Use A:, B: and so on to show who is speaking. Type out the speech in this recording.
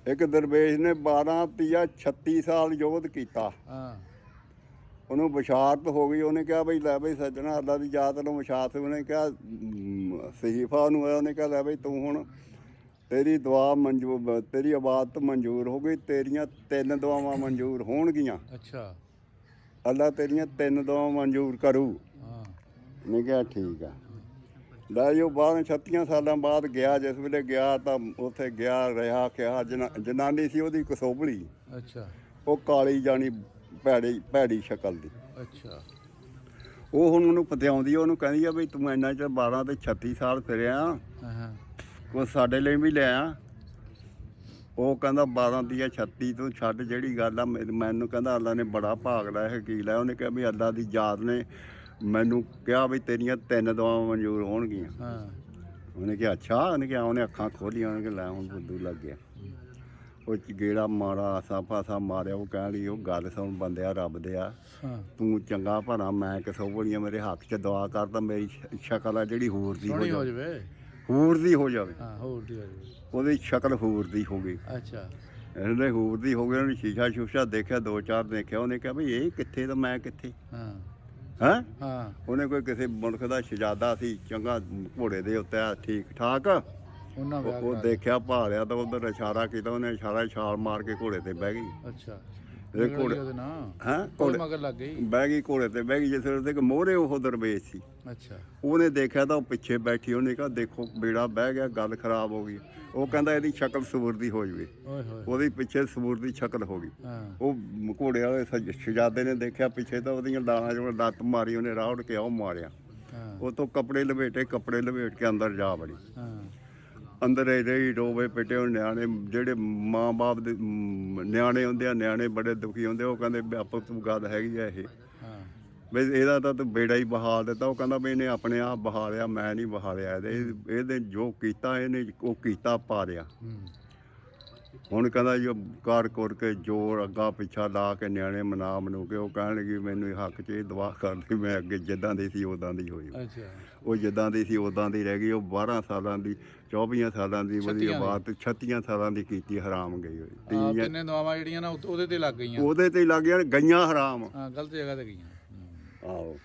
A: ਇੱਕ ਦਰਵੇਸ਼ ਨੇ 12 ਤੀਆ 36 ਸਾਲ ਯੋਧ ਕੀਤਾ।
B: ਹਾਂ
A: ਉਹਨੂੰ ਬਸ਼ਾਰਤ ਹੋ ਗਈ। ਉਹਨੇ ਕਿਹਾ ਬਈ ਲੈ ਬਈ ਸੱਜਣਾ ਅੱਲਾ ਦੀ ਜਾਤ ਨੂੰ ਬਸ਼ਾਰਤ। ਉਹਨੇ ਕਿਹਾ ਸਹੀਫਾ ਨੂੰ ਆਇਆ। ਉਹਨੇ ਕਿਹਾ ਲੈ ਬਈ ਤੂੰ ਹੁਣ ਤੇਰੀ ਦੁਆ ਮਨਜ਼ੂਰ, ਤੇਰੀ ਇਬਾਦਤ ਮਨਜ਼ੂਰ ਹੋ ਗਈ, ਤੇਰੀਆਂ 3 ਦੁਆਵਾਂ ਮਨਜ਼ੂਰ ਹੋਣਗੀਆਂ।
B: ਅੱਛਾ
A: ਅੱਲਾ ਤੇਰੀਆਂ 3 ਦੁਆਵਾਂ ਮਨਜ਼ੂਰ ਕਰੂ।
B: ਹਾਂ
A: ਉਹਨੇ ਕਿਹਾ ਠੀਕ ਆ। ਲੈ ਜੋ 36 ਸਾਲਾਂ ਬਾਅਦ ਗਿਆ, ਜਿਸ ਵੇਲੇ ਗਿਆ ਤਾਂ ਉੱਥੇ ਗਿਆ ਰਿਹਾ ਕਿਹਾ ਜਨਾਨੀ ਸੀ ਉਹਦੀ ਕਸੋਬਲੀ।
B: ਅੱਛਾ
A: ਉਹ ਕਾਲੀ ਜਾਣੀ ਭੈੜੀ ਸ਼ਕਲ ਦੀ।
B: ਅੱਛਾ
A: ਉਹ ਹੁਣ ਉਹਨੂੰ ਪਤਿਆਉਂਦੀ, ਉਹਨੂੰ ਕਹਿੰਦੀ ਆ ਵੀ ਤੂੰ ਇੰਨਾ ਚਿਰ 12 ਤੇ 36 ਸਾਲ ਫਿਰਿਆ,
B: ਹਾਂ
A: ਕੁਛ ਸਾਡੇ ਲਈ ਵੀ ਲਿਆ। ਉਹ ਕਹਿੰਦਾ 12 ਦੀਆਂ 36 ਤੂੰ ਛੱਡ, ਜਿਹੜੀ ਗੱਲ ਆ ਮੈਨੂੰ ਕਹਿੰਦਾ ਅੱਲਾ ਨੇ ਬੜਾ ਭਾਗ ਲਾਇਆ ਹਕੀਲ ਹੈ। ਉਹਨੇ ਕਿਹਾ ਵੀ ਅੱਲਾ ਦੀ ਜਾਤ ਨੇ ਮੈਨੂੰ ਕਿਹਾ ਵੀ ਤੇਰੀਆਂ 3 ਦੁਆਵਾਂ ਮਨਜ਼ੂਰ ਹੋਣਗੀਆਂ।
B: ਹਾਂ
A: ਉਹਨੇ ਕਿਹਾ ਅੱਛਾ। ਉਹਨੇ ਕਿਹਾ, ਉਹਨੇ ਅੱਖਾਂ ਖੋਲੀਆਂ। ਉਹਨੇ ਕਿਹਾ ਲੈ ਹੁਣ ਬੁੱਧੂ ਲੱਗ ਗਿਆ। ਉਹ ਗੇੜਾ ਮਾਰਾ ਆਸਾ ਪਾਸਾ ਮਾਰਿਆ। ਉਹ ਕਹਿਣ ਲਈ ਉਹ ਗੱਲ ਸੁਣ ਬੰਦਿਆ ਰੱਬ ਦੇ ਆ,
B: ਹਾਂ
A: ਤੂੰ ਚੰਗਾ ਭਲਾ, ਮੈਂ ਕਿਸੋਂ ਬੋਲੀਆਂ ਮੇਰੇ ਹੱਥ 'ਚ ਦੁਆ ਕਰ ਤਾਂ ਮੇਰੀ ਸ਼ਕਲ ਆ ਜਿਹੜੀ ਹੂਰ ਦੀ ਹੋ
B: ਸੋਹਣੀ ਹੋ
A: ਜਾਵੇ,
B: ਜਾਵੇ।
A: ਹੂਰ ਦੀ ਹੋ ਜਾਵੇ।
B: ਹਾਂ ਹੋਰ ਦੀ ਹੋ ਜਾਵੇ।
A: ਉਹਦੀ ਸ਼ਕਲ ਹੂਰ ਦੀ ਹੋ ਗਈ।
B: ਅੱਛਾ
A: ਇਹਨੇ ਹੂਰ ਦੀ ਹੋ ਗਈ। ਉਹਨੇ ਸ਼ੀਸ਼ਾ ਸ਼ੂਸ਼ਾ ਦੇਖਿਆ, 2-4 ਦੇਖਿਆ। ਉਹਨੇ ਕਿਹਾ ਵੀ ਇਹ ਕਿੱਥੇ ਤਾਂ ਮੈਂ ਕਿੱਥੇ
B: ਹਾਂ
A: ਹੈਂ।
B: ਹਾਂ
A: ਉਹਨੇ ਕੋਈ ਕਿਸੇ ਮੁਲਕ ਦਾ ਸ਼ਹਿਜ਼ਾਦਾ ਸੀ, ਚੰਗਾ ਘੋੜੇ ਦੇ ਉੱਤੇ ਠੀਕ ਠਾਕ।
B: ਉਹਨਾਂ ਵਿਆਹ
A: ਉਹ
B: ਕਰਾ ਲਿਆ।
A: ਦੇਖਿਆ ਭਾਲਿਆ ਤਾਂ ਉਧਰ ਇਸ਼ਾਰਾ ਕੀਤਾ। ਉਹਨੇ ਇਸ਼ਾਰਾ ਛਾਲ ਮਾਰ ਕੇ ਘੋੜੇ ਤੇ ਬਹਿ ਗਈ।
B: ਅੱਛਾ
A: ਇਹਦੇ
B: ਨਿਕਲ
A: ਘੋੜੇ
B: ਗਈ ਉਹਦੇ ਨਾਲ
A: ਹੈਂ
B: ਘੋੜੇ
A: ਘੋੜੇ
B: ਮਗਰ ਲੱਗ ਗਈ।
A: ਬਹਿ ਗਈ, ਘੋੜੇ ਤੇ ਬਹਿ ਗਈ। ਜਿਸ ਵੇਲੇ ਤੇ ਮੋਹਰੇ ਉਹ ਦਰਵੇਸ਼ ਸੀ।
B: ਅੱਛਾ
A: ਉਹਨੇ ਦੇਖਿਆ ਤਾਂ ਉਹ ਪਿੱਛੇ ਬੈਠੀ। ਉਹਨੇ ਕਿਹਾ ਦੇਖੋ ਬੇੜਾ ਬਹਿ ਗਿਆ, ਗੱਲ ਖਰਾਬ ਹੋ ਗਈ। ਉਹ ਕਹਿੰਦਾ ਇਹਦੀ ਸ਼ਕਲ ਸੂਰ ਦੀ ਹੋ ਜਾਵੇ।
B: ਓਏ ਹੋਏ
A: ਉਹਦੀ ਪਿੱਛੇ ਸੂਰ ਦੀ ਸ਼ਕਲ ਹੋ ਗਈ।
B: ਹਾਂ
A: ਉਹ ਘੋੜੇ ਵਾਲੇ ਸ਼ਹਿਜ਼ਾਦੇ ਨੇ ਦੇਖਿਆ ਪਿੱਛੇ ਤਾਂ ਉਹਦੀਆਂ ਡਾਹਾਂ ਜਿਵੇਂ ਲੱਤ ਮਾਰੀ। ਉਹਨੇ ਰਾਹ ਉੱਡ ਕੇ ਉਹ ਮਾਰਿਆ।
B: ਹਾਂ
A: ਉਹ ਤੋਂ ਕੱਪੜੇ ਲਪੇਟ ਕੇ ਅੰਦਰ ਜਾ ਵੜੀ।
B: ਹਾਂ
A: ਅੰਦਰ ਇਹਦੇ ਡੋਬੇ ਪਿੱਟੇ। ਉਹ ਨਿਆਣੇ ਜਿਹੜੇ ਮਾਂ ਬਾਪ ਦੇ ਨਿਆਣੇ ਹੁੰਦੇ ਆ, ਨਿਆਣੇ ਬੜੇ ਦੁਖੀ ਹੁੰਦੇ। ਉਹ ਕਹਿੰਦੇ ਵੀ ਆਪਾਂ ਤੂੰ ਗੱਲ ਹੈਗੀ ਆ ਇਹ
B: ਹਾਂ
A: ਵੀ ਇਹਦਾ ਤਾਂ ਤੂੰ ਬੇੜਾ ਹੀ ਬਹਾ ਦਿੱਤਾ। ਉਹ ਕਹਿੰਦਾ ਵੀ ਇਹਨੇ ਆਪਣੇ ਆਪ ਬਹਾ ਲਿਆ, ਮੈਂ ਨਹੀਂ ਬਹਾ ਲਿਆ। ਇਹਦੇ ਜੋ ਕੀਤਾ ਇਹਨੇ ਉਹ ਕੀਤਾ ਪਾ ਰਿਹਾ। ਹੁਣ ਕਹਿੰਦਾ ਜੋ ਕਰ ਕੁਰ ਕੇ ਜੋਰ ਅੱਗਾ ਪਿੱਛਾ ਲਾ ਕੇ ਨਿਆਣੇ ਮਨੂ ਕੇ ਉਹ ਕਹਿਣ ਲੱਗੀ ਮੈਨੂੰ ਹੱਕ 'ਚ ਇਹ ਦੁਆ ਕਰਦੀ, ਮੈਂ ਅੱਗੇ ਜਿੱਦਾਂ ਦੀ ਸੀ ਉਦਾਂ ਦੀ ਹੋਈ।
B: ਅੱਛਾ
A: ਉਹ ਜਿੱਦਾਂ ਦੀ ਸੀ ਉਦਾਂ ਦੀ ਰਹਿ ਗਈ। ਉਹ 12 ਸਾਲਾਂ ਦੀ 24 ਸਾਲਾਂ ਦੀ ਉਹਦੀ ਆਬਾਦ 36 ਸਾਲਾਂ ਦੀ ਕੀਤੀ ਹਰਾਮ ਗਈ ਹੋਈ।
B: ਆ ਤਿੰਨੇ ਦੁਆਵਾਂ ਜਿਹੜੀਆਂ ਨਾ ਉਹਦੇ ਤੇ ਲੱਗ ਗਈਆਂ।
A: ਉਹਦੇ ਤੇ ਲੱਗ ਗਈਆਂ ਹਰਾਮ।
B: ਹਾਂ ਗਲਤ ਜਗ੍ਹਾ ਤੇ ਗਈਆਂ।
A: ਆਹੋ।